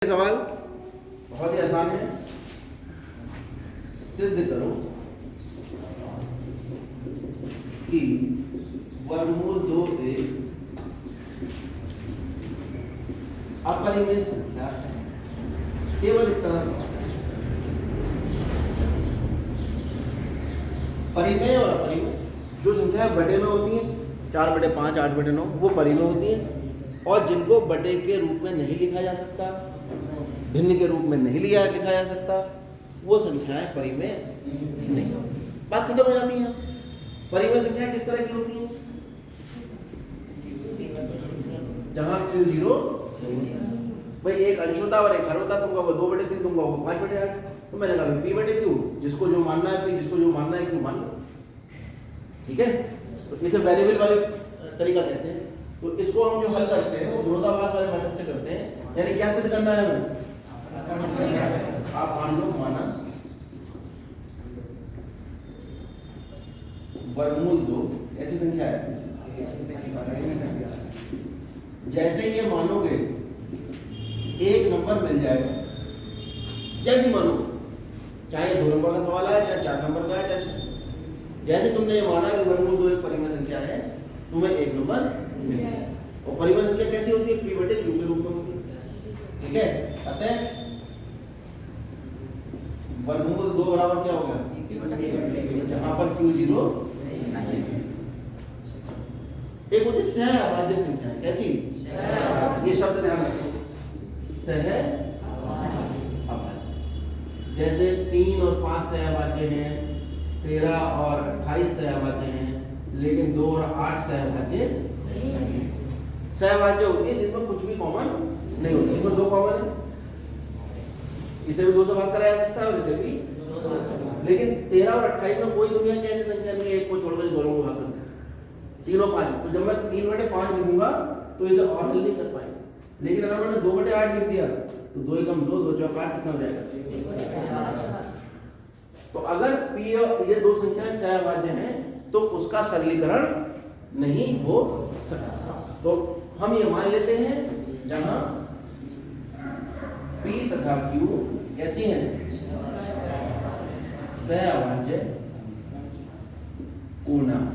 सवाल बहुत ही आसान है। सिद्ध करो कि वर्गमूल 2 एक अपरिमेय संख्या है। केवल इतना सवाल है। परिमेय और अपरिमेय जो संख्याएं बटे में होती हैं 4/5, 8/9 वो परिमेय होती हैं, और जिनको बटे के रूप में नहीं लिखा जा सकता, भिन्न के रूप में नहीं लिखा जा सकता, वो संख्याएं परिमेय नहीं होती। बात खत्म हो जाती है। परिमेय संख्याएं किस तरह की होती हैं? जहां Q0 भाई एक अंश होता और एक हर होता, तुम कहोगे 2/3, तुम कहोगे 5/8, तो मैंने कहा P/Q, जिसको जो मानना है P, जिसको जो मानना है Q मान लो। ठीक है, तो इसे वेरिएबल वाले तरीका कहते हैं। तो इसको हम जो हल करते हैं वो विरोधाभास वाले मेथड से करते हैं। यानी क्या सिद्ध करना है हमें? आप मान लो माना वर्गमूल 2 ऐसी संख्या है, जैसे ये मानोगे एक नंबर मिल जाएगा। जैसे मानो, चाहे 2 नंबर का सवाल है, चाहे 4 नंबर का है, चाहे जैसे तुमने ये माना कि वर्गमूल 2 एक परिमेय संख्या है, तुम्हें एक नंबर मिल जाएगा। और परिमेय संख्या कैसी होती है? P/Q के रूप में होती है। ठीक है, अतः वर्गमूल 2 बराबर क्या होगा? जहां पर Q0 एक होती सहअभाज्य संख्या। कैसी? ये शब्द ध्यान रखो, सहअभाज्य। जैसे 3 और 5 सहअभाज्य हैं, 13 और 28 सहअभाज्य हैं, लेकिन 2 और 8 सहअभाज्य सहअभाज्य होती है जिनमें कुछ भी कॉमन नहीं होती। इसमें 2 कॉमन है, इसे भी 2 से भाग कराया जाता है और इसे भी, लेकिन 13 और 28 में कोई दुनिया की ऐसी संख्या नहीं है एक को छोड़कर दोनों को भाग कर दे। 3 और 5, तो जब मैं 3/5 लिखूंगा तो इसे और हल नहीं कर पाएंगे। लेकिन अगर मैंने 2/8 लिख दिया तो 2 एकम 2, 2 चौक 8 कितना हो जाएगा? तो अगर P और ये 2 संख्याएं सहअभाज्य हैं तो उसका सरलीकरण नहीं हो सकता। तो हम ये मान लेते हैं जहां P तथा Q कैसी हैं? सहअभाज्य पूर्णांक।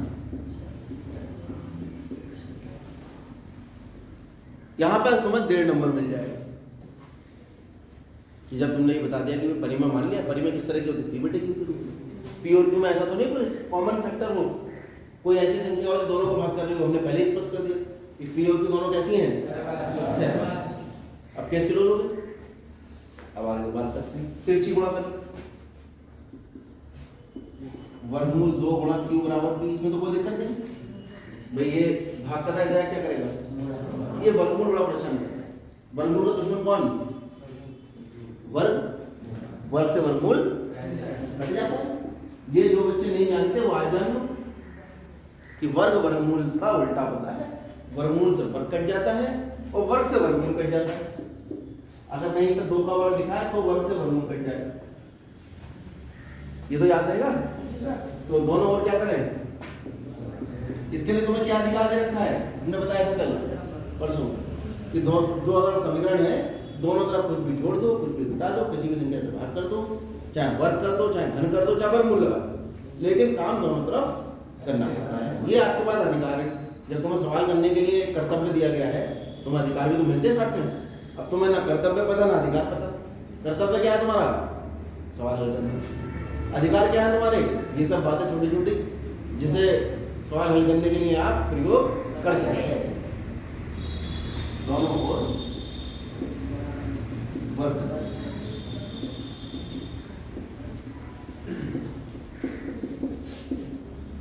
यहां पर तुम्हें 1.5 नंबर मिल जाएगा कि जब तुमने ये बता दिया कि परिमेय मान लिया। परिमेय किस तरह की होती है? P/Q के रूप में। P और Q में ऐसा तो नहीं कोई कॉमन फैक्टर हो, कोई ऐसी संख्या वाले दोनों को भाग कर रही हो। हमने पहले ही स्पष्ट कर दिया कि P और Q दोनों कैसी हैं? सहअभाज्य। अब कैसे क्लोज हो गए? अब आगे बात करते हैं। तिरछी गुणा करते वर्गमूल 2 गुणा Q बराबर P, इसमें तो कोई दिक्कत नहीं भाई। ये भाग कर रहा है, क्या करेगा? ये वर्गमूल बड़ा परेशान करता है। वर्गमूल का दुश्मन कौन? वर्ग। वर्ग से वर्गमूल कट जाता है। ये जो बच्चे नहीं जानते वो आज जान लो कि वर्ग वर्गमूल का उल्टा होता है। वर्गमूल से वर्ग कट जाता है और वर्ग से वर्गमूल कट जाता है। अगर कहीं पर 2 का वर्ग लिखा है तो वर्ग से वर्गमूल कट जाएगा। ये तो याद रहेगा। तो दोनों और क्या करें? इसके लिए तुम्हें क्या अधिकार दे रखा है? हमने बताया था कल परसों कि दो अगर समीकरण है, दोनों तरफ कुछ भी जोड़ दो, कुछ भी घटा दो, किसी भी संख्या से भाग कर दो, चाहे वर्ग कर दो, चाहे घन कर दो, चाहे वर्गमूल लगा दो, लेकिन काम दोनों तरफ करना पड़ता है। ये आपके पास अधिकार है। जब तुम्हें सवाल करने के लिए कर्तव्य दिया गया है, तुम्हें अधिकार भी तो मिलते हैं साथ में। अब तुम्हें ना कर्तव्य पता ना अधिकार पता। कर्तव्य क्या है तुम्हारा? सवाल हल करना। अधिकार क्या है तुम्हारे? ये सब बातें छोटी छोटी जिसे सवाल हल करने के लिए आप प्रयोग कर सकते हैं। दोनों ओर वर्ग।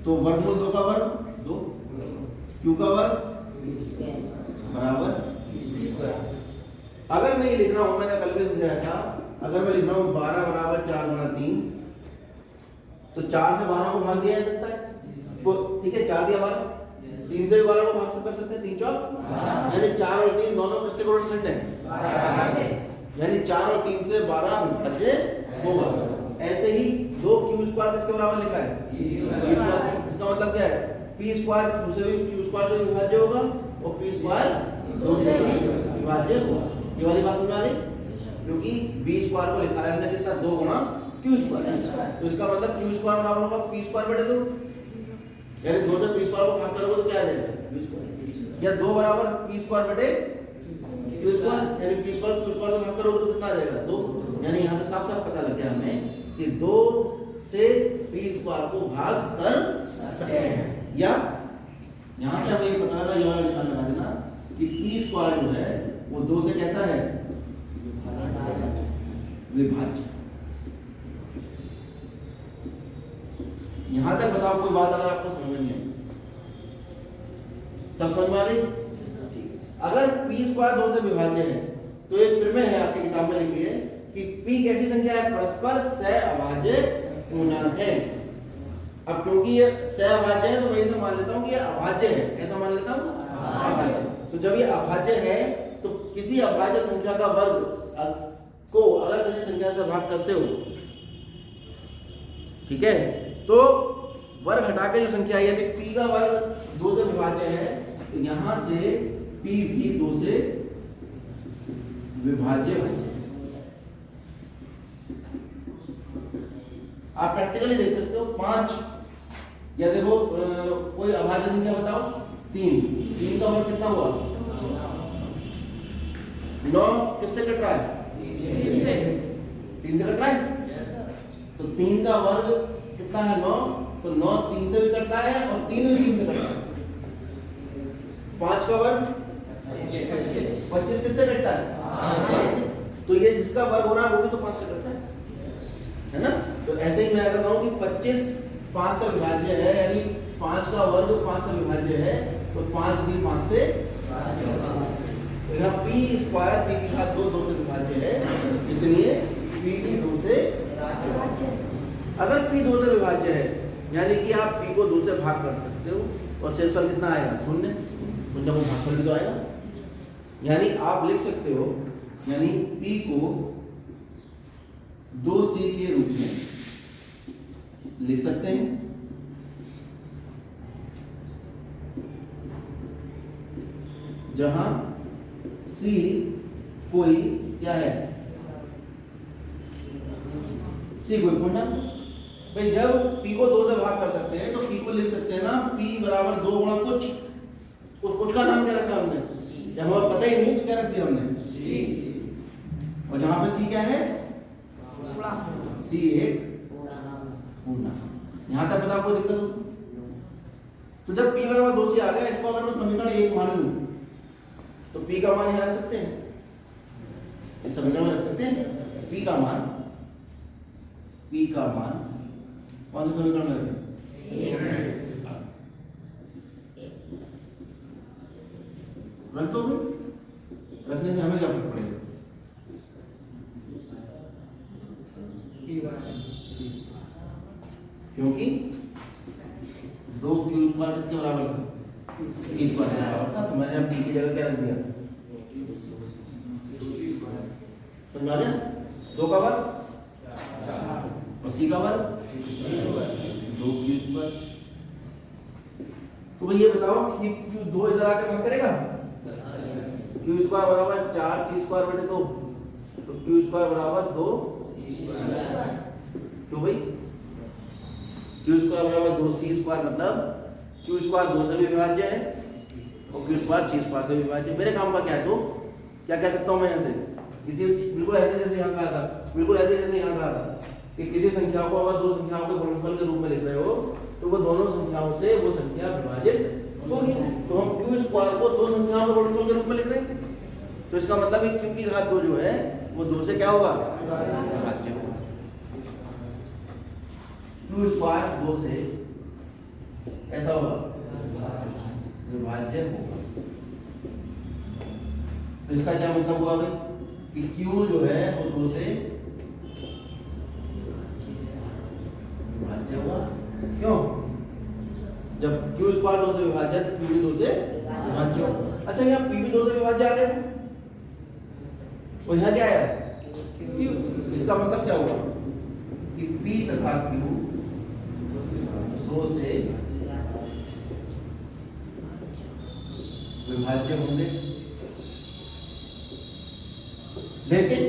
तो वर्गमूल 2 का वर्ग 2, Q का वर्ग बराबर। अगर मैं ये लिख रहा हूं, मैंने कल भी समझाया था, अगर मैं लिख रहा हूं 12 बराबर 4 गुणा 3, तो 4 से 12 को भाग दिया जा सकता है। तो ठीक है, 4 दिया 12, 3 से भी 12 को भाग से कर सकते हैं। 3 चौक, यानी 4 और 3 दोनों किसके गुणनखंड है? यानी 4 और 3 से 12 बचे होगा। ऐसे ही 2Q² किसके बराबर लिखा है? इसका मतलब क्या है? P² Q से भी Q² से विभाज्य होगा और P² 2 से भी विभाज्य होगा। ये वाली बात समझ में आ गई? क्योंकि बी स्क्वायर को लिखा है हमने कितना 2 गुणा क्यू स्क्वायर, तो इसका मतलब क्यू स्क्वायर बराबर होगा पी स्क्वायर बटे 2, यानी 2 से पी स्क्वायर को भाग करोगे तो क्या आ जाएगा क्यू स्क्वायर, या 2 बराबर पी स्क्वायर बटे क्यू स्क्वायर, यानी पी स्क्वायर क्यू स्क्वायर को भाग करोगे तो कितना आ जाएगा 2, यानी यहाँ से साफ साफ पता लग गया हमें कि 2 से पी स्क्वायर को भाग कर सकते हैं, या यहाँ से हमें ये पता लगा, ये वाला निकाल लगा देना कि पी स्क्वायर जो है वो 2 से कैसा है विभाज्य। यहां तक बताओ कोई बात अगर आपको समझ में नहीं आई, सब समझ में आ गई? अगर पी स्क्वायर 2 से विभाज्य है तो एक प्रमेय है आपकी किताब में लिखी है कि पी कैसी संख्या है, परस्पर सहअभाज्य पूर्णांक है। अब क्योंकि ये सहअभाज्य है तो मैं इसे मान लेता हूं कि ये अभाज्य है, कैसा मान लेता हूं अभाज्य। तो जब ये अभाज्य है तो किसी अभाज्य संख्या का वर्ग को अगर किसी संख्या से भाग करते हो, ठीक है, तो वर्ग हटा के जो संख्या है यानी p का वर्ग 2 से विभाज्य है, तो यहां से p भी 2 से विभाज्य है। आप प्रैक्टिकली देख सकते हो 5, या देखो कोई अभाज्य संख्या बताओ 3 का वर्ग कितना हुआ 9, किससे कट रहा है 3 से कट रहा है, तो 3 का वर्ग कितना है 9, तो 9 3 से भी कट रहा है और 3 भी 3 से कट रहा है। 5 का वर्ग 25 किससे कटता है, तो ये जिसका वर्ग हो रहा है वो भी तो 5 से कटता है ना। तो ऐसे ही मैं अगर कहूं कि 25 5 से विभाज्य है, यानी 5 का वर्ग 5 से विभाज्य है, तो 5 भी 5 से, तो यहाँ पी स्क्वायर पी की घात 2 से विभाज्य है, इसलिए पी भी 2 से विभाज्य है। अगर p 2 से विभाज्य है यानी कि आप p को 2 से भाग कर सकते हो और शेषफल कितना आएगा 0, शून्य को भागफल भी तो आएगा, यानी आप लिख सकते हो, यानी p को 2c के रूप में लिख सकते हैं, जहां c कोई क्या है, c कोई पूर्णांक। भाई जब p को 2 से भाग कर सकते हैं तो p को लिख सकते हैं ना p बराबर 2 गुणा कुछ, उस कुछ का नाम क्या रखा हमने, जब हमें पता ही नहीं तो क्या रख दिया हमने c, और जहां पे c क्या है c एक पूर्णांक। यहां तक बताओ कोई दिक्कत हो, तो जब p बराबर 2 से आ गया, इसको अगर मैं समीकरण 1 मान लूं तो p का मान यहां रख सकते हैं, इस समीकरण में रख सकते हैं p का मान कौन से समीकरण में रखें, रख दो, रखने से हमें क्या फर्क पड़ेगा, क्योंकि 2 क्यू स्क्वायर किसके बराबर था, p स्क्वायर के बराबर था, तो मैंने अब p की जगह क्या रख दिया, समझ आ गया, 2 का वर्ग और c का वर्ग 2 क्यू स्क्वायर। तो ये बताओ कि क्यू 2 इधर आके भाग करेगा, क्यू स्क्वायर बराबर 4 c स्क्वायर बटे 2, तो क्यू स्क्वायर बराबर 2 क्यों भाई, क्यू स्क्वायर बराबर 2 c स्क्वायर, मतलब क्यू स्क्वायर 2 से भी विभाज्य है और क्यू स्क्वायर c स्क्वायर से भी विभाज्य। मेरे काम का क्या है, तो क्या कह सकता हूं मैं यहाँ से, इसी बिल्कुल ऐसे जैसे यहाँ कहा था, बिल्कुल ऐसे जैसे यहाँ कहा था कि किसी संख्या को अगर 2 संख्याओं के गुणनफल के रूप में लिख रहे हो तो वो दोनों संख्याओं से वो संख्या विभाजित होगी, तो हम क्यू स्क्वायर को 2 संख्याओं के गुणनफल के रूप में लिख रहे हैं, तो इसका मतलब है क्यू की घात 2 जो है वो 2 से क्या होगा विभाज्य होगा, क्यू स्क्वायर 2 से ऐसा होगा विभाज्य होगा। तो इसका क्या मतलब हुआ भाई कि Q जो है वो 2 से विभाज्य हुआ, क्यों, जब Q स्क्वायर 2 से विभाज्य तो Q भी 2 से विभाज्य होगा। अच्छा यहाँ P भी 2 से विभाज्य आ गया और यहाँ क्या आया, इसका मतलब क्या हुआ कि P तथा Q 2 से विभाज्य होंगे, लेकिन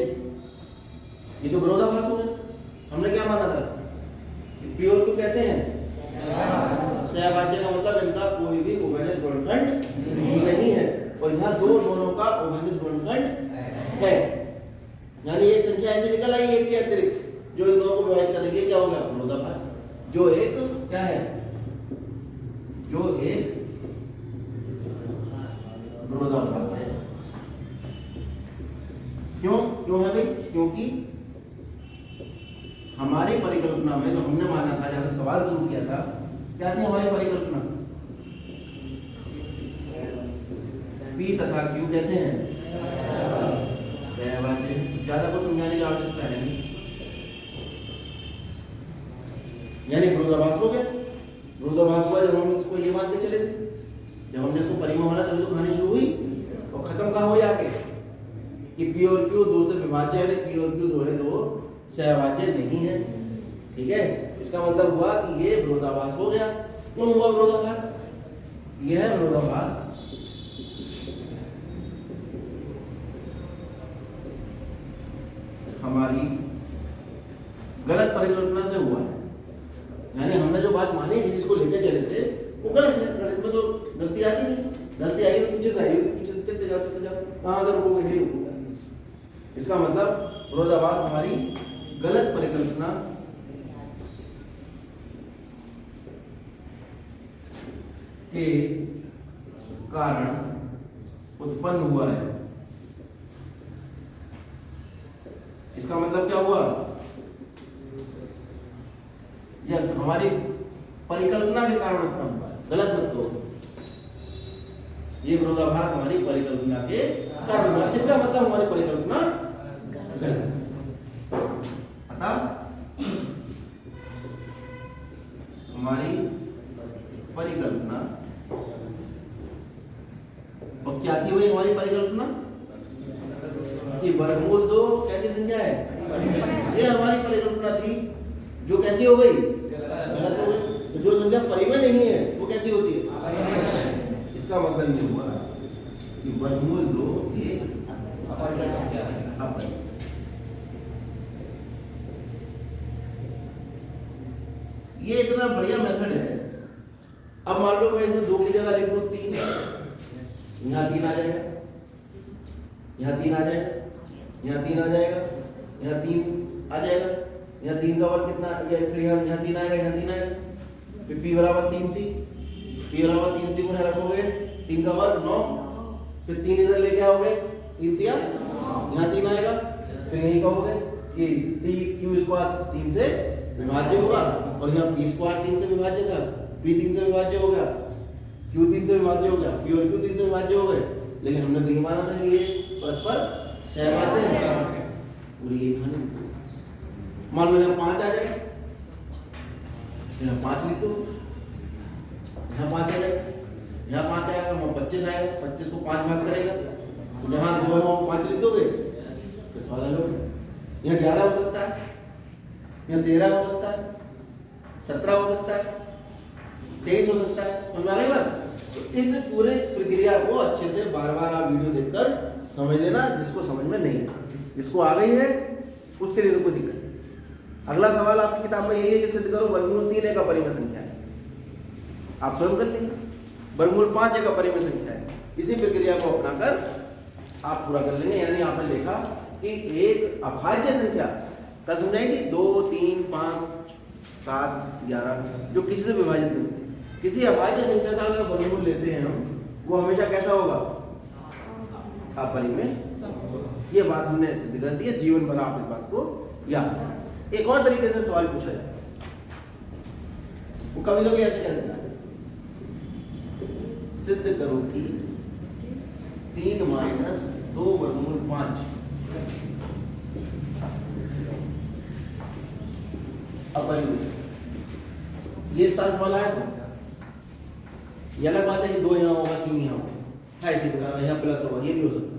ये तो विरोधाभास हो गया। हमने क्या माना था कि पी और क्यू कैसे हैं? सहभाज्य का मतलब इनका कोई भी उभयनिष्ठ गुणनखंड नहीं है, और यहाँ दोनों का उभयनिष्ठ गुणनखंड है। यानी एक संख्या ऐसे निकल आई एक के अतिरिक्त जो इन दोनों को विभाजित करेगी, क्या होगा? विरोधाभास। जो एक क्या है? जो एक विरोधाभास है। क्यों है भाई? क्योंकि हमारी परिकल्पना में जो हमने माना था, जहां से सवाल शुरू किया था, क्या थी हमारी परिकल्पना? पी तथा क्यू कैसे हैं? सहभाज्य। ज्यादा कुछ समझाने की आवश्यकता है नहीं। यानी विरोधाभास हो गया। विरोधाभास हुआ जब हम इसको ये मान के चले थे, जब हमने इसको परिमेय माना तभी तो कहानी शुरू हुई। और खत्म कहाँ हुई आके कि पी और क्यू दो से विभाज्य है, पी और क्यू दो है, दो सहभाज्य नहीं है। ठीक है, इसका मतलब हुआ कि ये विरोधाभास हो गया। क्यों हुआ विरोधाभास? यह विरोधाभास हमारी गलत परिकल्पना से हुआ है। यानी हमने जो बात मानी थी, जिसको लेके चले थे, वो गलत है। गलत में तो गलती आती नहीं, गलती आई तो पीछे से आई, पीछे से चलते जाओ कहाँ अगर रुकोगे नहीं रुकोगे। इसका मतलब विरोधाभास हमारी गलत परिकल्पना के कारण उत्पन्न हुआ है। इसका मतलब क्या हुआ? यह हमारी परिकल्पना के कारण उत्पन्न हुआ है। गलत मत करो, ये विरोधाभास हमारी परिकल्पना के कारण हुआ। इसका मतलब हमारी परिकल्पना गलत। अतः हमारी परिकल्पना, और क्या थी वही हमारी परिकल्पना? कि वर्गमूल दो कैसी संख्या है? ये हमारी परिकल्पना थी, जो कैसी हो गई? गलत हो गई। तो जो संख्या परिमेय नहीं है वो कैसी होती है? इसका मतलब ये हुआ कि वर्गमूल दो एक अपरिमेय। ये इतना बढ़िया मेथड है। अब मान लो मैं इसमें दो की जगह लिख दूं तीन, यहाँ तीन आ जाएगा, यहाँ तीन आ जाएगा, यहाँ तीन आ जाएगा, यहाँ तीन आ जाएगा, यहाँ तीन का वर्ग कितना? फिर यहाँ तीन आएगा, यहाँ तीन आएगा, फिर पी बराबर 3c, पी बराबर 3c को रखोगे, तीन का वर्ग 9, फिर तीन इधर लेके आओगे, तीन तिया, यहाँ तीन आएगा, फिर यही कहोगे कि क्यू स्क्वायर 3 से विभाज्य होगा, और यहाँ पी स्क्वायर 3 से विभाज्य था, पी 3 से विभाज्य हो गया, क्यू 3 से विभाज्य हो गया, पी और क्यू 3 से विभाज्य हो गए। लेकिन हमने तो ये माना था कि ये परस्पर सहभाज्य है। पूरी ये कहानी। मान लो यहाँ 5 आ जाए, यहाँ 5 लिख दो, यहाँ 5 आ जाए, यहाँ 5 आएगा, वहाँ 25 आएगा, 25 को 5 भाग करेगा, तो जहाँ 2 है वहाँ 5 लिख दोगे, फिर सवाल हल हो गया। यहाँ 11 हो सकता है, यहाँ 13 हो सकता है, 17 हो सकता है, 23 हो सकता है। समझ में आ गई बात? तो इस पूरे प्रक्रिया को अच्छे से बार बार आप वीडियो देखकर समझ लेना, जिसको समझ में नहीं है। जिसको आ गई है उसके लिए तो कोई दिक्कत नहीं। अगला सवाल आपकी किताब में यही है कि सिद्ध करो वर्गमूल 3 एक अपरिमेय संख्या है। आप स्वयं कर लेंगे। वर्गमूल 5 एक अपरिमेय संख्या है। इसी प्रक्रिया को अपनाकर आप पूरा कर लेंगे। यानी आपने देखा कि एक अभाज्य संख्या क्या समझाएंगे? 2, 3, 5, 7, 11 जो किसी से विभाजित नहीं। किसी अभाज्य संख्या का अगर वर्गमूल लेते हैं हम, वो हमेशा कैसा होगा? अपरिमेय। ये बात हमने सिद्ध कर दी है। जीवन भर आप इस बात को याद रखें। एक और तरीके से सवाल पूछा जाए, वो कभी कभी ऐसे कह देता है, सिद्ध करो कि 3 - 2 वर्गमूल 5 अपरिमेय। ये साल सवाल आया था। ये अलग बात है कि 2 यहाँ होगा, 3 यहाँ होगा, इसी प्रकार यहाँ प्लस होगा, ये भी हो सकता है।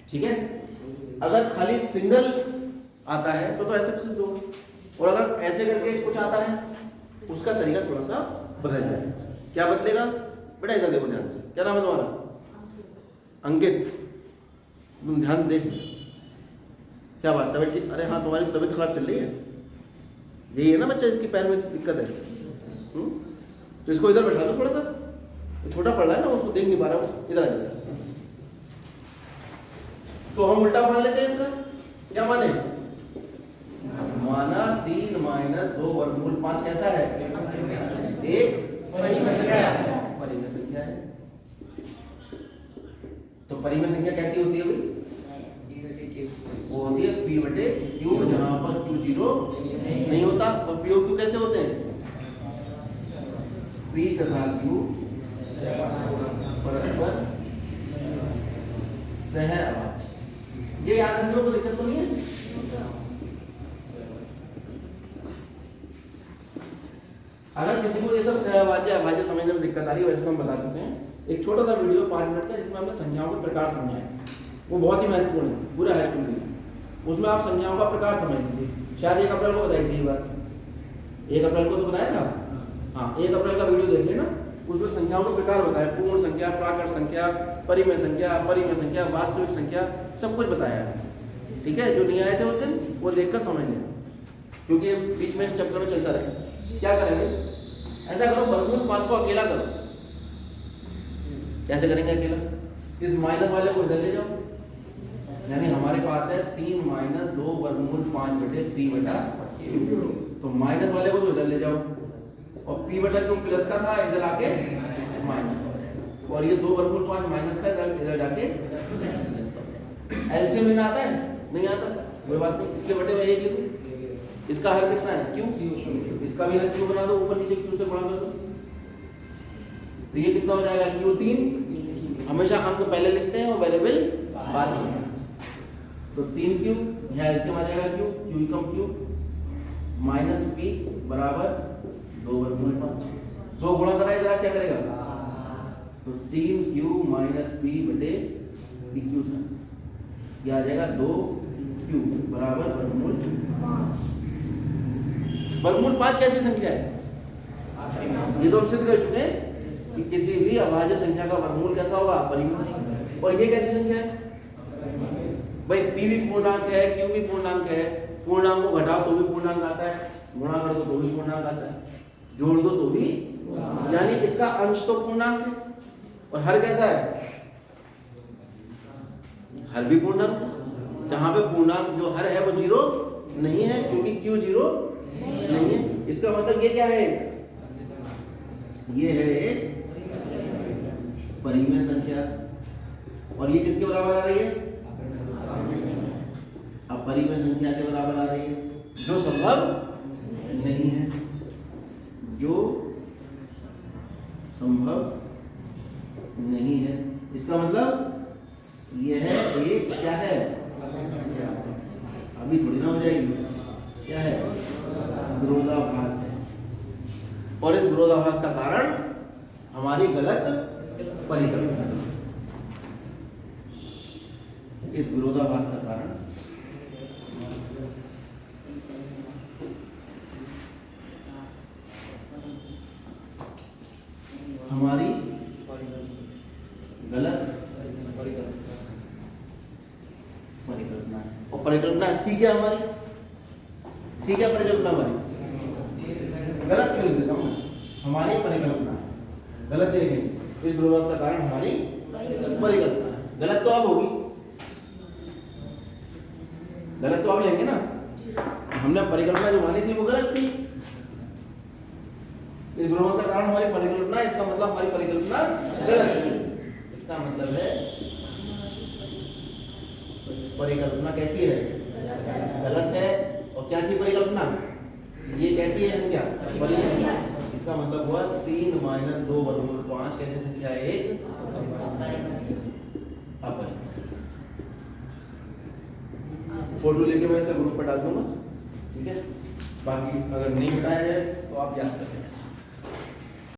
ठीक है, अगर खाली सिंगल आता है तो ऐसे सिद्ध होगा, और अगर ऐसे करके कुछ आता है उसका तरीका थोड़ा सा बदल जाएगा। क्या बदलेगा बेटा? इधर देखो ध्यान से। क्या नाम है तुम्हारा? अंकित। तुम ध्यान देख, क्या बात, तबीयत ठीक? अरे हाँ, तुम्हारी तबीयत खराब चल रही है, यही है ना बच्चा, इसकी पैर में दिक्कत है। तो इसको इधर बैठा दो थोड़ा सा, तो छोटा पड़ रहा है ना, उसको देख नहीं पा रहा हूँ, इधर आ जाए। तो हम उल्टा मान लेते हैं इसका, क्या माने? माना 3 - 2 वर्गमूल 5 कैसा है? एक परिमेय संख्या है। तो परिमेय संख्या कैसी होती है भाई? वो होती है P बटे Q, जहां पर Q 0 नहीं होता। और P और Q कैसे होते हैं? P तथा Q परस्पर सहअभाज्य। ये याद रखने में कोई दिक्कत तो नहीं है? अगर किसी को ये सब सहअभाज्य अभाज्य समझने में दिक्कत आ रही है, वैसे तो हम बता चुके हैं। एक छोटा सा वीडियो 5 मिनट का, जिसमें हमने संज्ञाओं के प्रकार समझाए, वो बहुत ही महत्वपूर्ण है पूरे हाई स्कूल में। उसमें आप संज्ञाओं का प्रकार समझ लीजिए। शायद 1 अप्रैल को बताई थी ये बात, 1 अप्रैल को तो बनाया था। हाँ, 1 अप्रैल का वीडियो देख लेना, उसमें संख्याओं के प्रकार बताया, पूर्ण संख्या, प्राकृत संख्या, परिमेय संख्या, अपरिमेय संख्या, वास्तविक संख्या, सब कुछ बताया है। ठीक है, जो नहीं आए थे उस दिन वो देखकर समझ लें, क्योंकि बीच में इस चक्कर में चलता रहे। क्या करेंगे? ऐसा करो, वर्गमूल 5 को अकेला करो। कैसे करेंगे अकेला? इस माइनस वाले को इधर ले जाओ, यानी हमारे पास है 3 - 2 वर्गमूल 5 बटे P बटा Q। तो माइनस वाले को तो इधर ले जाओ, और P बटा Q प्लस का था, इधर आके माइनस, और ये 2 वर्गमूल 5 माइनस का, इधर जाके एलसीएम लेना आता है? नहीं आता, कोई बात नहीं, इसके बटे में 1 लिखो। इसका हल कितना है? Q। इसका भी हल Q बना दो, ऊपर नीचे Q से गुणा कर दो। तो ये कितना हो जाएगा? Q3। हमेशा अंक पहले लिखते हैं और वेरिएबल बाद में। तो 3Q, यहाँ एलसीएम आ जाएगा Q, Q कम Q माइनस P बराबर 2 वर्गमूल 5। 2 गुणा करा, इधर क्या करेगा? तो 3Q माइनस P बटे PQ था, यह आ जाएगा 2Q बराबर वर्गमूल 5। वर्गमूल 5 कैसी संख्या है? ये तो हम सिद्ध कर चुके हैं कि किसी भी अभाज्य संख्या का वर्गमूल कैसा होगा? परिमेय। और ये कैसी संख्या है भाई? P भी पूर्णांक है, Q भी पूर्णांक है। पूर्णांक को घटाओ तो भी पूर्णांक आता है, गुणा कर दो तो भी पूर्णांक आता है, जोड़ दो तो भी, यानी इसका अंश तो पूर्णांक है। और हर कैसा है? हर भी पूर्णांक, जहां पे पूर्णांक जो हर है वो 0 नहीं है, क्योंकि Q 0 नहीं है। इसका मतलब ये क्या है? ये है एक परिमेय संख्या। और ये किसके बराबर आ रही है? अपरिमेय संख्या के बराबर आ रही है, जो संभव नहीं है, जो संभव नहीं है। इसका मतलब ये है एक क्या है? अभी थोड़ी ना हो जाएगी, क्या है? विरोधाभास है। और इस विरोधाभास का कारण हमारी गलत परिकल्पना। इस विरोधाभास का कारण हमारी गलत परिकल्पना है। और परिकल्पना ठीक है हमारी, ठीक है, परिकल्पना हमारी गलत क्यों लिख देता हूँ? हमारी परिकल्पना गलत देखेंगे, इस विरोधाभास का कारण हमारी परिकल्पना है। गलत तो अब होगी, गलत तो अब लेंगे ना। हमने परिकल्पना जो मानी थी वो गलत थी। इस विरोधाभास का कारण हमारी परिकल्पना, इसका मतलब हमारी परिकल्पना गलत है। इसका मतलब है परिकल्पना कैसी है? गलत है। और क्या थी परिकल्पना? ये कैसी है संख्या? परिमेय। इसका मतलब हुआ 3 - 2 वर्गमूल 5 कैसी संख्या है? एक अपरिमेय। फोटो लेके मैं इसका ग्रुप पर डाल दूंगा, ठीक है। बाकी अगर नहीं बताया जाए तो आप याद कर लें।